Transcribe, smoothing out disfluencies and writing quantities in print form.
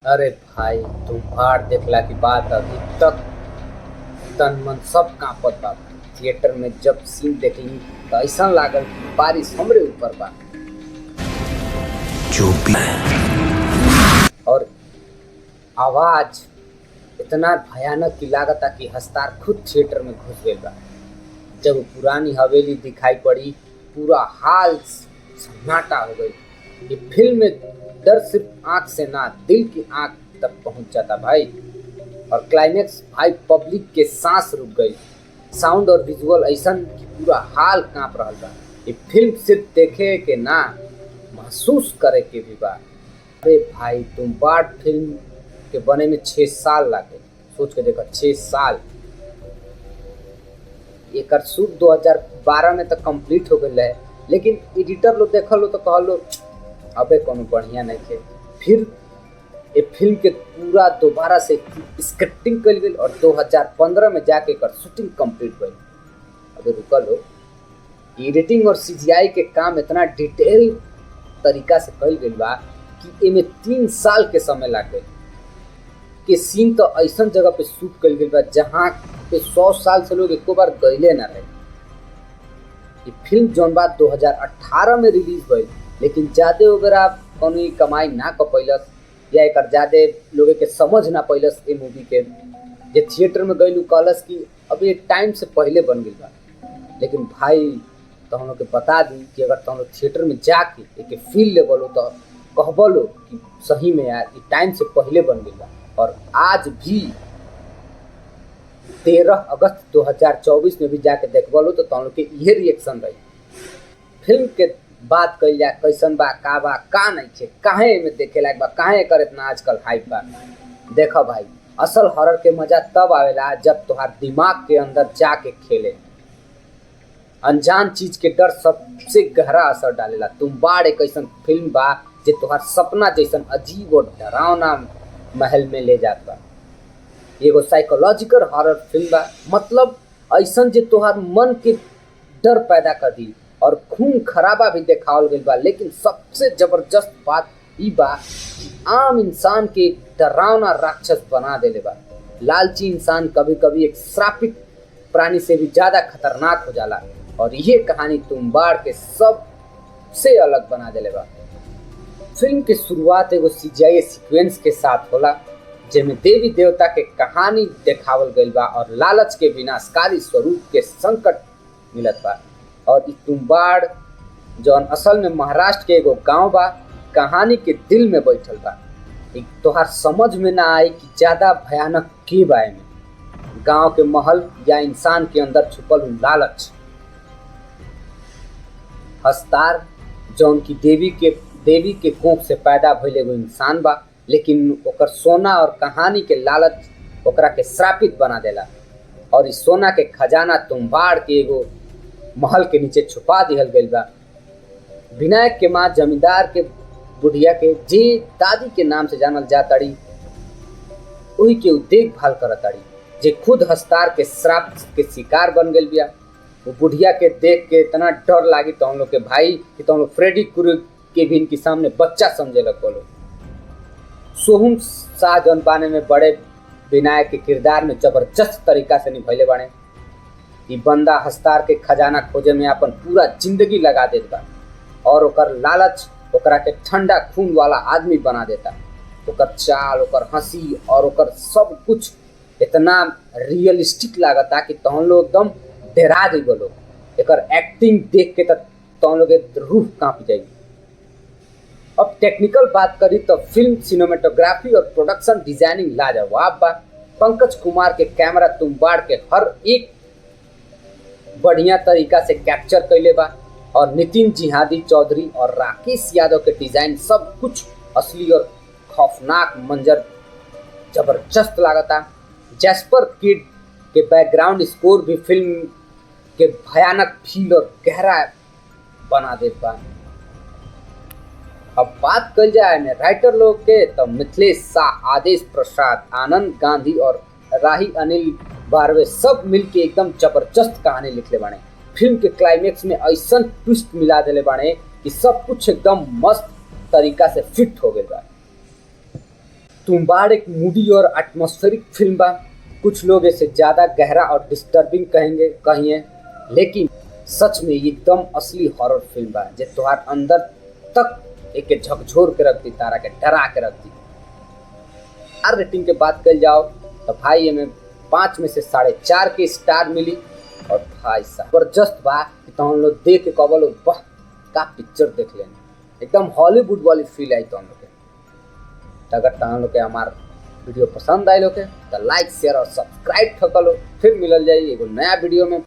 अरे भाई, तू भाड़ देखला की बात अभी तक तन मन सब कांपत बा। थिएटर में जब सीन देखली तो ऐसा लागल कि बारिश हमरे ऊपर बा। जो भी है। और आवाज इतना भयानक की लागता कि हस्तार खुद थिएटर में घुस गइल बा। जब वो पुरानी हवेली दिखाई पड़ी, पूरा हाल सन्नाटा हो गई। ये फिल्म में डर सिर्फ आंख से ना, दिल की आंख तक पहुंच जाता भाई। और क्लाइमेक्स भाई, पब्लिक के सांस रुक गई। साउंड और विजुअल ऐसा कि पूरा हाल कांप रहा बा। ये फिल्म सिर्फ देखे के ना, महसूस करे के भी बा। अरे भाई, तुम बाढ़ फिल्म के बने में 6 साल लागे। सोच के देखो, 6 साल। एकर शूट 2012 में तो कंप्लीट हो गई है, लेकिन एडिटर लोग देखल लो तो कहलो अबे कोनो बढ़िया नहीं थे। फिर ये फिल्म के पूरा दोबारा से स्क्रिप्टिंग कल गई और 2015 में जाके एकर शूटिंग कंप्लीट भइल। अबे रुकल हो, एडिटिंग और सीजीआई के काम इतना डिटेल तरीका से कल गई बा कि एमे 3 साल के समय लाग गई। के सीन तो ऐसा जगह पे शूट कल गई बा जहाँ पे 100 साल से लोग एको बार गईले ना रहे। ये फिल्म जौन बात 2018 में रिलीज भइल, लेकिन ज्यादा वगैरह कौनी कमाई ना कर पैलस, या एक ज्यादा लोग के समझ ना पैलस। ये मूवी के जे थिएटर में गई कहलस कि अब ये टाइम से पहले बन गई बा। लेकिन भाई, तो हम लोग के बता दी कि अगर तुम लोग थिएटर में जाके एक फील ले बोलो तो कह बोलो कि सही में यार ये टाइम से पहले बन गई बा। और आज भी 13 अगस्त 2024 में भी जाके देख बोलो तो तुम लोग के ये रिएक्शन रही। फिल्म के बात कल जाए कैसन बा का नहीं थे, काहे में देखे लायक बा, काहे कर इतना आजकल हाइप बा। देखो भाई, असल हॉरर के मजा तब आवेला जब तुहार दिमाग के अंदर जाके खेले। अनजान चीज के डर सबसे गहरा असर डालेला। तुम बाढ़ एक ऐसा फिल्म बा जे तुहार सपना जैसन अजीब और डरावना महल में ले जात बा। एगो साइकोलॉजिकल हॉरर फिल्म बा, मतलब ऐसा जे तुहार मन के डर पैदा कर दी और खून खराबा भी देखावल गई बा। लेकिन सबसे जबरदस्त बात ई बा कि आम इंसान के एक डरावना राक्षस बना देले बा। लालची इंसान कभी कभी एक श्रापित प्राणी से भी ज्यादा खतरनाक हो जाला। और ये कहानी तुम्बाड़ के सबसे अलग बना देले बा। फिल्म के शुरुआत एगो सीजीआई सीक्वेंस के साथ होला, जेमे देवी देवता के कहानी देखावल गई बा और लालच के विनाशकारी स्वरूप के संकट मिलत बा। और ई तुम्बाड़ जौन असल में महाराष्ट्र के एगो गांव बा, कहानी के दिल में बैठल बा। तोहार समझ में ना आई कि ज्यादा भयानक के बा में, गांव के महल या इंसान के अंदर छुपल लालच। हस्तार जौन की देवी के कोख से पैदा भइल एगो इंसान बा, लेकिन ओकर सोना और कहानी के लालच ओकरा के श्रापित बना देला। और इस सोना के खजाना तुम्बाड़ के एगो महल के नीचे छुपा दिहल गइल बा। विनायक के माँ जमींदार के बुढ़िया के जे दादी के नाम से जानल जाताड़ी, वही के देखभाल करताड़ी, जे खुद हस्तार के श्राप के शिकार बन गइल बिया। वो बुढ़िया के देख के इतना डर लागी तो हम लोग के भाई कि तो हम लोग फ्रेडी क्रूगर के भी इनके सामने बच्चा समझे लग बोलो। सोहम शाह जौन बाने में बड़े विनायक के किरदार में जबरदस्त तरीका से निभैले बाने। ई बंदा हस्तार के खजाना खोजे में अपन पूरा जिंदगी लगा देत बा और ओकर लालच ओकरा के ठंडा खून वाला आदमी बना देता। ओकर चाल, ओकर हंसी और ओकर सब कुछ इतना रियलिस्टिक लागता कि तुम लोग एकदम डरा जाइबो लोग। एकर एक्टिंग देख के तुम लोग के रूह कांप जाई। अब टेक्निकल बात करी तो फिल्म सिनेमेटोग्राफी और प्रोडक्शन डिजाइनिंग लाजवाब बा। पंकज कुमार के कैमरा तुम्बाड़ के हर एक बढ़िया तरीका से कैप्चर कैले बा। और नितिन जिहादी चौधरी और राकेश यादव के डिजाइन सब कुछ असली और खौफनाक मंजर जबरदस्त लागता। जैस्पर किड के बैकग्राउंड स्कोर भी फिल्म के भयानक फील और गहरा बना देत बा। अब बात कल जाए ने राइटर लोग के तो मिथिलेश शाह, आदेश प्रसाद, आनंद गांधी और राही अनिल बारवे सब मिलके एकदम जबरदस्त कहानी लिखले बाने। फिल्म के क्लाइमेक्स में ऐसा ट्विस्ट मिला देले बाने कि सब कुछ एकदम मस्त तरीका से फिट हो गए बा। तुम्बाड़ एक मूडी और एटमॉस्फेरिक फिल्म बा। कुछ लोग इसे ज़्यादा गहरा और डिस्टर्बिंग कहिए, लेकिन सच में ये एकदम असली हॉरर फिल्म बा जे तोहार अंदर तक एक झकझोर के रख दी, तारा के डरा के रख दी। आर रेटिंग के बात कल जाओ तो भाई हमें 5 में से 4.5 के स्टार मिली। और भाई साहब जबरदस्त बा कि तो हम लोग देख के कबल वाह का पिक्चर देख लेना, एकदम हॉलीवुड वाली फील आई तो हम लोग के। तो अगर तुम लोग के हमार वीडियो पसंद आए लोग के तो लाइक शेयर और सब्सक्राइब ठोक लो। फिर मिलल जाए एगो नया वीडियो में।